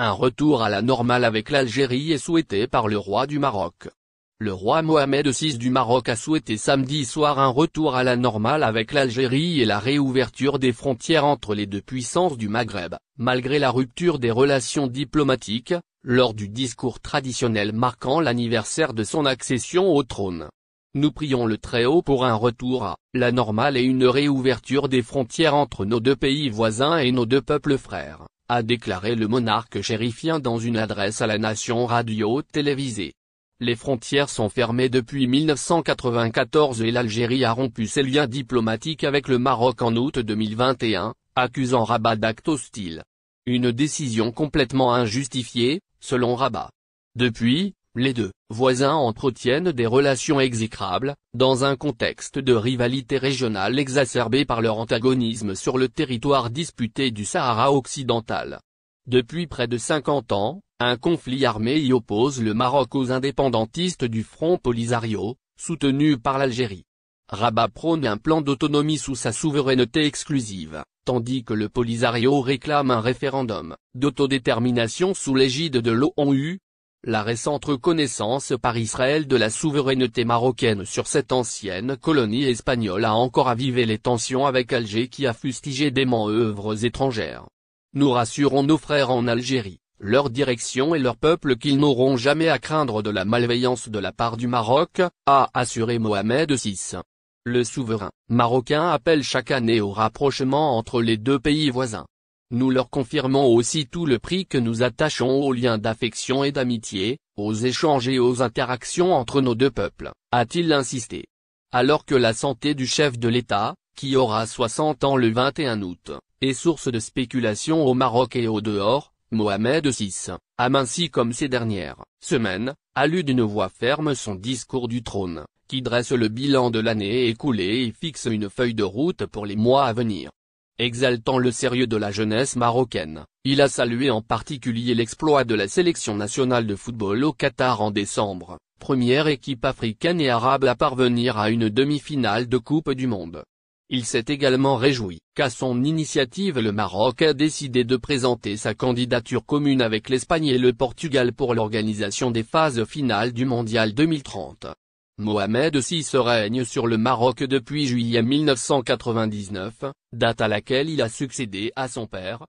Un retour à la normale avec l'Algérie est souhaité par le roi du Maroc. Le roi Mohamed VI du Maroc a souhaité samedi soir un retour à la normale avec l'Algérie et la réouverture des frontières entre les deux puissances du Maghreb, malgré la rupture des relations diplomatiques, lors du discours traditionnel marquant l'anniversaire de son accession au trône. Nous prions le Très-Haut pour un retour à la normale et une réouverture des frontières entre nos deux pays voisins et nos deux peuples frères, a déclaré le monarque chérifien dans une adresse à la nation radio-télévisée. Les frontières sont fermées depuis 1994 et l'Algérie a rompu ses liens diplomatiques avec le Maroc en août 2021, accusant Rabat d'actes hostiles. Une décision complètement injustifiée, selon Rabat. Depuis, les deux voisins entretiennent des relations exécrables, dans un contexte de rivalité régionale exacerbée par leur antagonisme sur le territoire disputé du Sahara occidental. Depuis près de 50 ans, un conflit armé y oppose le Maroc aux indépendantistes du Front Polisario, soutenu par l'Algérie. Rabat prône un plan d'autonomie sous sa souveraineté exclusive, tandis que le Polisario réclame un référendum d'autodétermination sous l'égide de l'ONU. La récente reconnaissance par Israël de la souveraineté marocaine sur cette ancienne colonie espagnole a encore avivé les tensions avec Alger qui a fustigé dément œuvres étrangères. Nous rassurons nos frères en Algérie, leur direction et leur peuple qu'ils n'auront jamais à craindre de la malveillance de la part du Maroc, a assuré Mohamed VI. Le souverain marocain appelle chaque année au rapprochement entre les deux pays voisins. Nous leur confirmons aussi tout le prix que nous attachons aux liens d'affection et d'amitié, aux échanges et aux interactions entre nos deux peuples, a-t-il insisté. Alors que la santé du chef de l'État, qui aura 60 ans le 21 août, est source de spéculation au Maroc et au dehors, Mohamed VI, aminci comme ces dernières semaines, a lu d'une voix ferme son discours du trône, qui dresse le bilan de l'année écoulée et fixe une feuille de route pour les mois à venir. Exaltant le sérieux de la jeunesse marocaine, il a salué en particulier l'exploit de la sélection nationale de football au Qatar en décembre, première équipe africaine et arabe à parvenir à une demi-finale de Coupe du Monde. Il s'est également réjoui qu'à son initiative le Maroc a décidé de présenter sa candidature commune avec l'Espagne et le Portugal pour l'organisation des phases finales du Mondial 2030. Mohamed VI règne sur le Maroc depuis juillet 1999, date à laquelle il a succédé à son père,